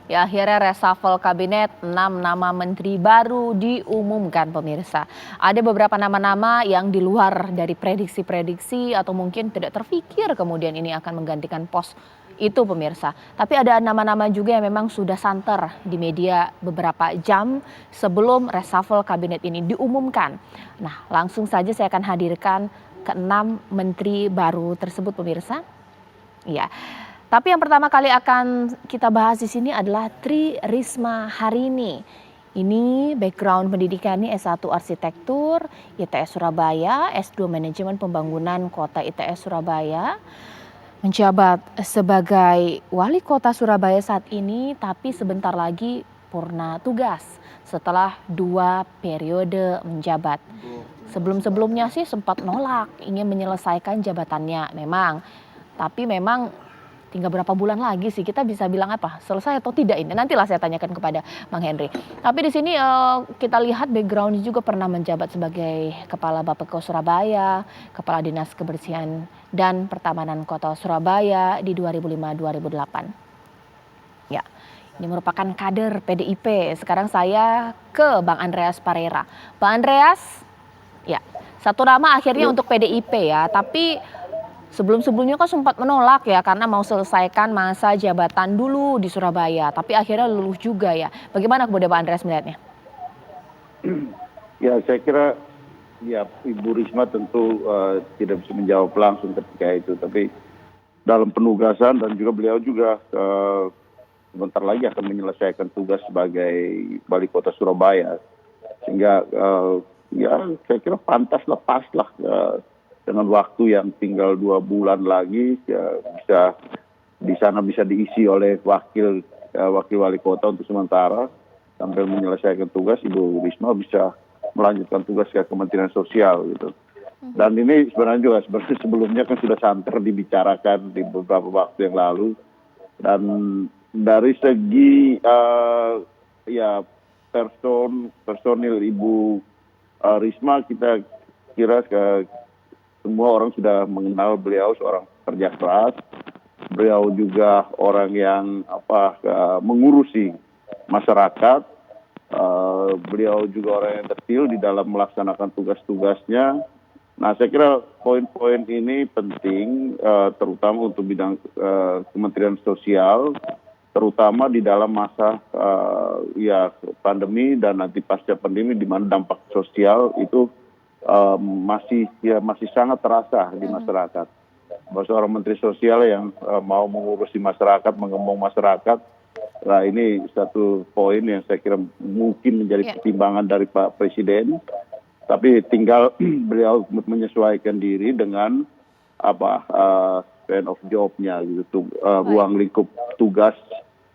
Ya, akhirnya reshuffle kabinet, 6 nama menteri baru diumumkan pemirsa. Ada beberapa nama-nama yang di luar dari prediksi-prediksi atau mungkin tidak terfikir kemudian ini akan menggantikan pos itu pemirsa. Tapi ada nama-nama juga yang memang sudah santer di media beberapa jam sebelum reshuffle kabinet ini diumumkan. Nah, langsung saja saya akan hadirkan ke-6 menteri baru tersebut pemirsa. Ya. Tapi yang pertama kali akan kita bahas di sini adalah Tri Risma Harini. Ini background pendidikannya S1 Arsitektur, ITS Surabaya, S2 Manajemen Pembangunan Kota ITS Surabaya. Menjabat sebagai wali kota Surabaya saat ini, tapi sebentar lagi purna tugas setelah 2 periode menjabat. Sebelum-sebelumnya sih sempat nolak ingin menyelesaikan jabatannya memang. Tapi memang tinggal berapa bulan lagi sih kita bisa bilang apa selesai atau tidak ini nantilah saya tanyakan kepada Bang Henry. Tapi di sini kita lihat backgroundnya juga pernah menjabat sebagai Kepala Bapeko Surabaya, Kepala Dinas Kebersihan dan Pertamanan Kota Surabaya di 2005-2008. Ya, ini merupakan kader PDIP. Sekarang saya ke Bang Andreas Parera. Bang Andreas, ya satu nama akhirnya untuk PDIP ya, tapi sebelum-sebelumnya kan sempat menolak ya karena mau selesaikan masa jabatan dulu di Surabaya. Tapi akhirnya luluh juga ya. Bagaimana kemudian Pak Andreas melihatnya? Ya saya kira ya Ibu Risma tentu tidak bisa menjawab langsung ketika itu. Tapi dalam penugasan dan juga beliau juga sebentar lagi akan menyelesaikan tugas sebagai wali kota Surabaya. Sehingga ya saya kira pantas lepas lah dengan waktu yang tinggal 2 bulan lagi ya bisa di sana bisa diisi oleh wakil wali kota untuk sementara sambil menyelesaikan tugas. Ibu Risma bisa melanjutkan tugas ke Kementerian Sosial gitu. Dan ini sebenarnya sebelumnya kan sudah santer dibicarakan di beberapa waktu yang lalu. Dan dari segi ya personil Ibu Risma kita kira semua orang sudah mengenal beliau seorang kerja keras. Beliau juga orang yang mengurusi masyarakat. Beliau juga orang yang detail di dalam melaksanakan tugas-tugasnya. Nah, saya kira poin-poin ini penting, terutama untuk bidang Kementerian Sosial, terutama di dalam masa pandemi dan nanti pasca pandemi, di mana dampak sosial itu masih sangat terasa di masyarakat. Bahwa seorang menteri sosial yang mau mengurusi masyarakat, mengembang masyarakat, nah ini satu poin yang saya kira mungkin menjadi pertimbangan dari Pak Presiden. Tapi tinggal beliau menyesuaikan diri dengan span of job-nya gitu, ruang lingkup tugas.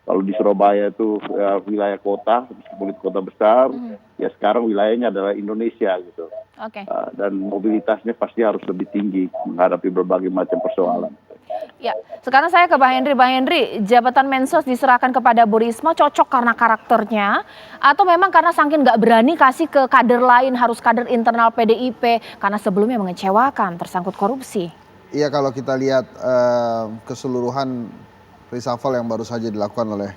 Kalau di Surabaya itu wilayah kota, meskipun itu kota besar, ya sekarang wilayahnya adalah Indonesia gitu. Dan mobilitasnya pasti harus lebih tinggi menghadapi berbagai macam persoalan. Ya, sekarang saya ke Bang Henry. Bang Henry, jabatan Mensos diserahkan kepada Bu Risma cocok karena karakternya atau memang karena saking nggak berani kasih ke kader lain, harus kader internal PDIP karena sebelumnya mengecewakan tersangkut korupsi? Iya, kalau kita lihat keseluruhan reshuffle yang baru saja dilakukan oleh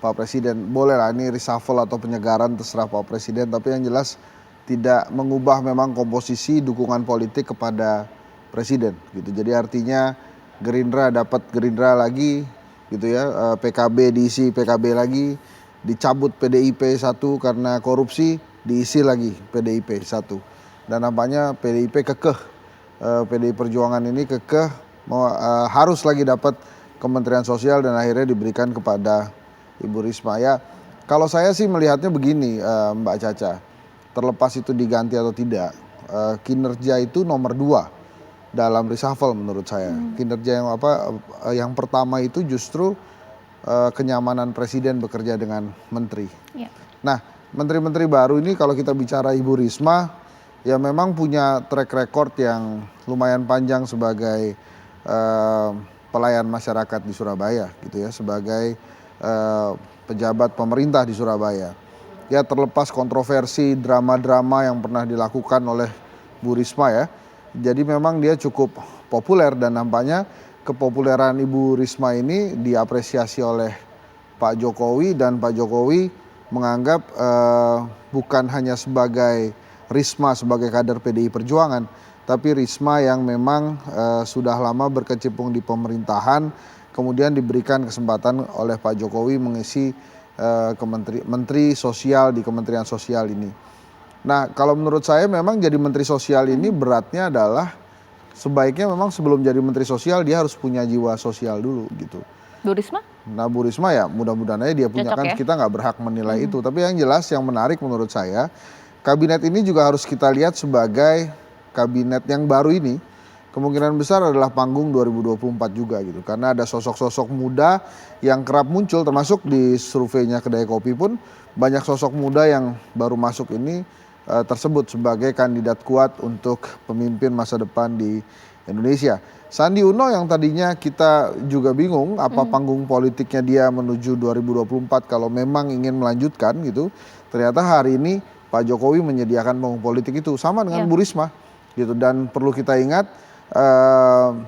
Pak Presiden, bolehlah ini reshuffle atau penyegaran terserah Pak Presiden, tapi yang jelas tidak mengubah memang komposisi dukungan politik kepada Presiden gitu. Jadi artinya Gerindra dapat Gerindra lagi gitu ya, PKB diisi PKB lagi, dicabut PDIP 1 karena korupsi, diisi lagi PDIP 1. Dan nampaknya PDIP kekeh, PDI Perjuangan ini kekeh harus lagi dapat Kementerian Sosial dan akhirnya diberikan kepada Ibu Risma. Ya, kalau saya sih melihatnya begini, Mbak Caca, terlepas itu diganti atau tidak, kinerja itu nomor 2 dalam reshuffle menurut saya. Kinerja yang pertama itu justru kenyamanan Presiden bekerja dengan menteri. Nah, menteri-menteri baru ini kalau kita bicara Ibu Risma, ya memang punya track record yang lumayan panjang sebagai pelayan masyarakat di Surabaya gitu ya, sebagai pejabat pemerintah di Surabaya. Ya, terlepas kontroversi drama-drama yang pernah dilakukan oleh Bu Risma ya. Jadi memang dia cukup populer dan nampaknya kepopuleran Ibu Risma ini diapresiasi oleh Pak Jokowi, dan Pak Jokowi menganggap bukan hanya sebagai Risma sebagai kader PDI Perjuangan, tapi Risma yang memang sudah lama berkecimpung di pemerintahan, kemudian diberikan kesempatan oleh Pak Jokowi mengisi menteri sosial di Kementerian Sosial ini. Nah, kalau menurut saya memang jadi menteri sosial ini beratnya adalah sebaiknya memang sebelum jadi menteri sosial dia harus punya jiwa sosial dulu gitu. Bu Risma? Nah, Bu Risma ya mudah-mudahan aja dia punya, Cocok kan ya? kita nggak berhak menilai itu. Tapi yang jelas yang menarik menurut saya, kabinet ini juga harus kita lihat sebagai kabinet yang baru ini kemungkinan besar adalah panggung 2024 juga gitu. Karena ada sosok-sosok muda yang kerap muncul, termasuk di surveinya Kedai Kopi pun banyak sosok muda yang baru masuk ini tersebut sebagai kandidat kuat untuk pemimpin masa depan di Indonesia. Sandi Uno yang tadinya kita juga bingung apa panggung politiknya dia menuju 2024 kalau memang ingin melanjutkan gitu. Ternyata hari ini Pak Jokowi menyediakan panggung politik itu sama dengan Bu Risma gitu. Dan perlu kita ingat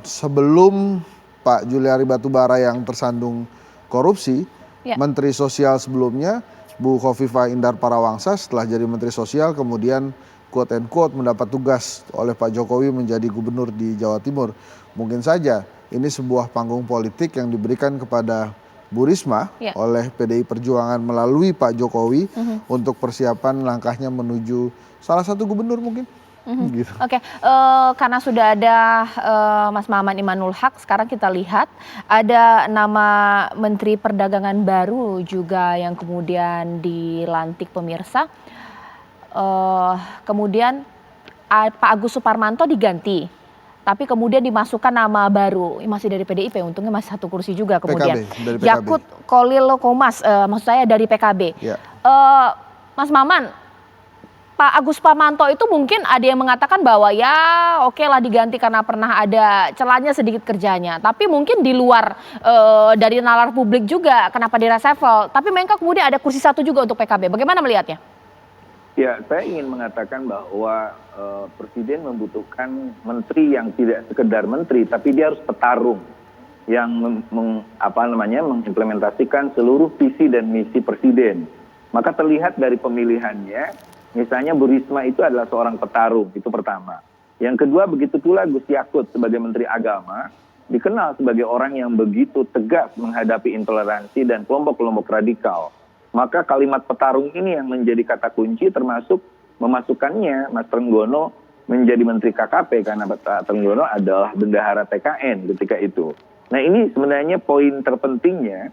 sebelum Pak Juliari Batubara yang tersandung korupsi, Menteri Sosial sebelumnya Bu Khofifah Indar Parawangsa setelah jadi Menteri Sosial kemudian quote and quote mendapat tugas oleh Pak Jokowi menjadi gubernur di Jawa Timur. Mungkin saja ini sebuah panggung politik yang diberikan kepada Bu Risma oleh PDI Perjuangan melalui Pak Jokowi untuk persiapan langkahnya menuju salah satu gubernur mungkin. Gitu. Oke, karena sudah ada Mas Maman Imanul Haq, sekarang kita lihat ada nama Menteri Perdagangan baru juga yang kemudian dilantik pemirsa. Kemudian Pak Agus Suparmanto diganti, tapi kemudian dimasukkan nama baru, masih dari PDIP, untungnya masih satu kursi juga kemudian. PKB, dari PKB. Yakut Kolil Komas, maksud saya dari PKB. Mas Maman, Pak Agus Suparmanto itu mungkin ada yang mengatakan bahwa ya oke lah diganti karena pernah ada celahnya sedikit kerjanya. Tapi mungkin di luar dari nalar publik juga kenapa di reshuffle. Tapi mereka kemudian ada kursi satu juga untuk PKB. Bagaimana melihatnya? Ya, saya ingin mengatakan bahwa Presiden membutuhkan menteri yang tidak sekedar menteri, tapi dia harus petarung yang mengimplementasikan seluruh visi dan misi Presiden. Maka terlihat dari pemilihannya, misalnya Bu Risma itu adalah seorang petarung, itu pertama. Yang kedua, begitu pula Gus Yakut sebagai Menteri Agama, dikenal sebagai orang yang begitu tegas menghadapi intoleransi dan kelompok-kelompok radikal. Maka kalimat petarung ini yang menjadi kata kunci, termasuk memasukkannya Mas Trenggono menjadi Menteri KKP, karena Pak Trenggono adalah bendahara TKN ketika itu. Nah, ini sebenarnya poin terpentingnya,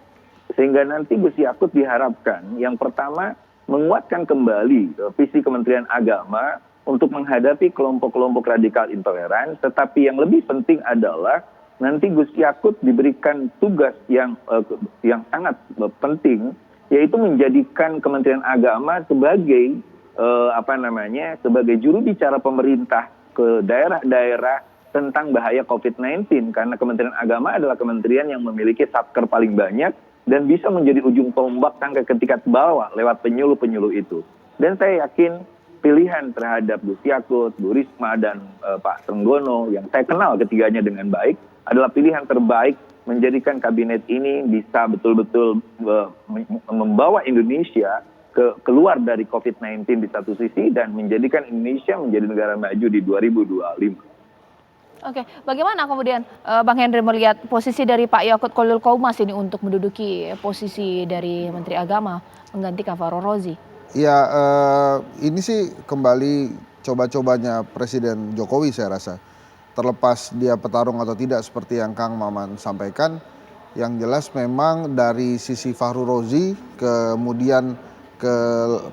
sehingga nanti Gus Yakut diharapkan yang pertama menguatkan kembali visi Kementerian Agama untuk menghadapi kelompok-kelompok radikal intoleran, tetapi yang lebih penting adalah nanti Gus Yakut diberikan tugas yang sangat penting, yaitu menjadikan Kementerian Agama sebagai sebagai juru bicara pemerintah ke daerah-daerah tentang bahaya COVID-19, karena Kementerian Agama adalah kementerian yang memiliki satker paling banyak dan bisa menjadi ujung tombak sampai ke tingkat bawah lewat penyuluh-penyuluh itu. Dan saya yakin pilihan terhadap Gus Yakut, Bu Risma, dan Pak Trenggono yang saya kenal ketiganya dengan baik adalah pilihan terbaik menjadikan kabinet ini bisa betul-betul membawa Indonesia keluar dari COVID-19 di satu sisi dan menjadikan Indonesia menjadi negara maju di 2025. Oke, bagaimana kemudian Bang Henry melihat posisi dari Pak Yakut Kolil Komas ini untuk menduduki posisi dari Menteri Agama menggantikan Fahrul Razi? Ya, ini sih kembali coba-cobanya Presiden Jokowi saya rasa. Terlepas dia petarung atau tidak seperti yang Kang Maman sampaikan, yang jelas memang dari sisi Fahrul Razi kemudian ke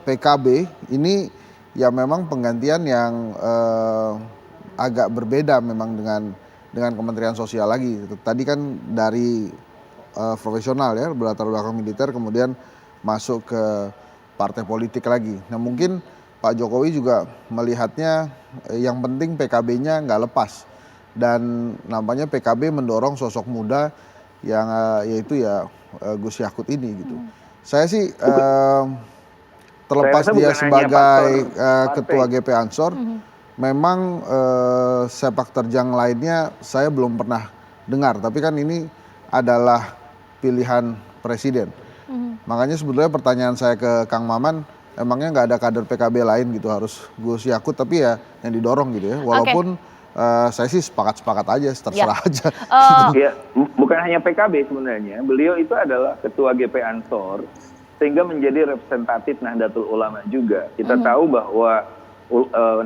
PKB ini ya memang penggantian yang agak berbeda memang dengan Kementerian Sosial lagi. Tadi kan dari profesional ya, berlatar belakang militer, kemudian masuk ke partai politik lagi. Nah mungkin Pak Jokowi juga melihatnya yang penting PKB-nya nggak lepas. Dan nampaknya PKB mendorong sosok muda yang yaitu ya Gus Yakut ini gitu. Saya sih terlepas dia sebagai ketua GP Ansor, memang sepak terjang lainnya saya belum pernah dengar. Tapi kan ini adalah pilihan presiden. Makanya sebetulnya pertanyaan saya ke Kang Maman, emangnya nggak ada kader PKB lain gitu harus Gus Yakut, tapi ya yang didorong gitu ya. Walaupun saya sih sepakat-sepakat aja, terserah aja. Ya, bukan hanya PKB sebenarnya. Beliau itu adalah ketua GP Ansor, sehingga menjadi representatif Nahdlatul Ulama juga. Kita tahu bahwa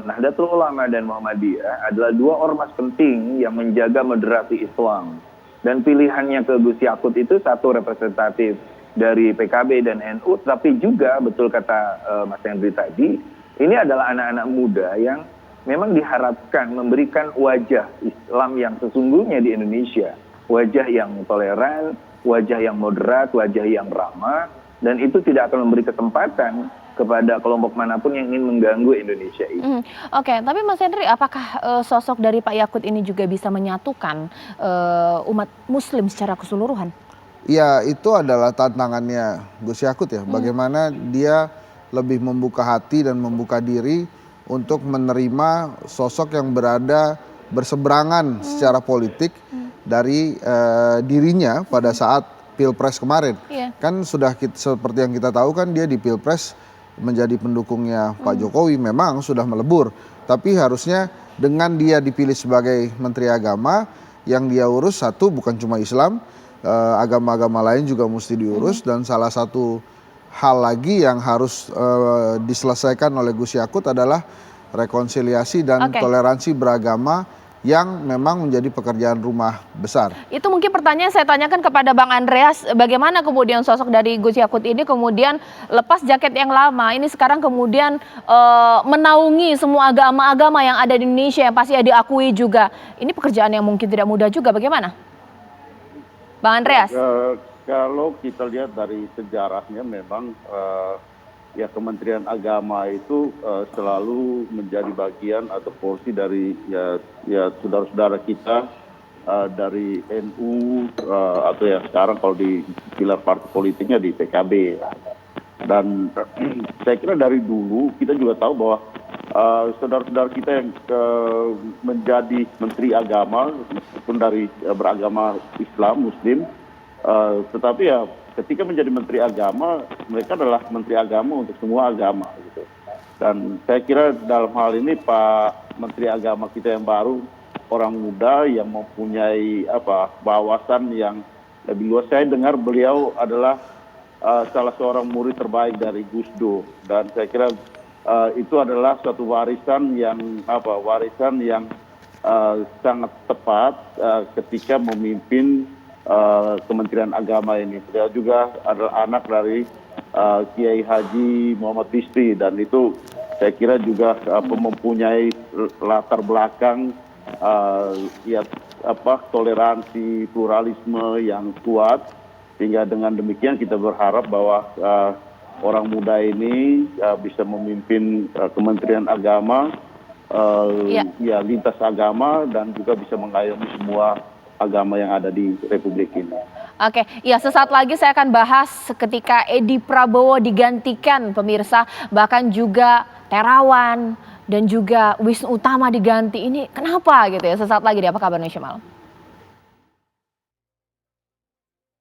Nahdlatul Ulama dan Muhammadiyah adalah dua ormas penting yang menjaga moderasi Islam. Dan pilihannya ke Gus Yakut itu satu representatif dari PKB dan NU, tapi juga betul kata Mas Henry tadi, ini adalah anak-anak muda yang memang diharapkan memberikan wajah Islam yang sesungguhnya di Indonesia. Wajah yang toleran, wajah yang moderat, wajah yang ramah, dan itu tidak akan memberi kesempatan kepada kelompok manapun yang ingin mengganggu Indonesia ini. Oke, tapi Mas Henry, apakah sosok dari Pak Yakut ini juga bisa menyatukan umat Muslim secara keseluruhan? Ya, itu adalah tantangannya Gus Yakut ya. Bagaimana dia lebih membuka hati dan membuka diri untuk menerima sosok yang berada berseberangan secara politik dari dirinya pada saat Pilpres kemarin. Kan sudah seperti yang kita tahu kan dia di Pilpres menjadi pendukungnya Pak Jokowi, memang sudah melebur. Tapi harusnya dengan dia dipilih sebagai Menteri Agama, yang dia urus satu bukan cuma Islam, agama-agama lain juga mesti diurus. Dan salah satu hal lagi yang harus diselesaikan oleh Gus Yakut adalah rekonsiliasi dan toleransi beragama yang memang menjadi pekerjaan rumah besar. Itu mungkin pertanyaan saya tanyakan kepada Bang Andreas, bagaimana kemudian sosok dari Gus Yakut ini kemudian lepas jaket yang lama, ini sekarang kemudian menaungi semua agama-agama yang ada di Indonesia yang pasti diakui juga. Ini pekerjaan yang mungkin tidak mudah juga, bagaimana? Bang Andreas? Kalau kita lihat dari sejarahnya memang ya Kementerian Agama itu selalu menjadi bagian atau porsi dari ya saudara-saudara kita dari NU atau yang sekarang kalau di pilar partai politiknya di PKB. Dan saya kira dari dulu kita juga tahu bahwa saudara-saudara kita yang menjadi Menteri Agama meskipun dari beragama Islam, Muslim, tetapi ya ketika menjadi Menteri Agama, mereka adalah Menteri Agama untuk semua agama gitu. Dan saya kira dalam hal ini Pak Menteri Agama kita yang baru, orang muda yang mempunyai wawasan yang lebih luas. Saya dengar beliau adalah salah seorang murid terbaik dari Gus Dur, dan saya kira itu adalah suatu warisan yang sangat tepat ketika memimpin Kementerian Agama ini. Beliau juga adalah anak dari Kiai Haji Muhammad Bisri, dan itu saya kira juga mempunyai latar belakang toleransi, pluralisme yang kuat, sehingga dengan demikian kita berharap bahwa orang muda ini bisa memimpin Kementerian Agama, lintas agama, dan juga bisa mengayomi semua agama yang ada di Republik ini. Oke, ya sesaat lagi saya akan bahas ketika Edi Prabowo digantikan pemirsa, bahkan juga Terawan dan juga Wisnu Utama diganti. Ini kenapa gitu ya? Sesaat lagi di Apa Kabar Indonesia Malam.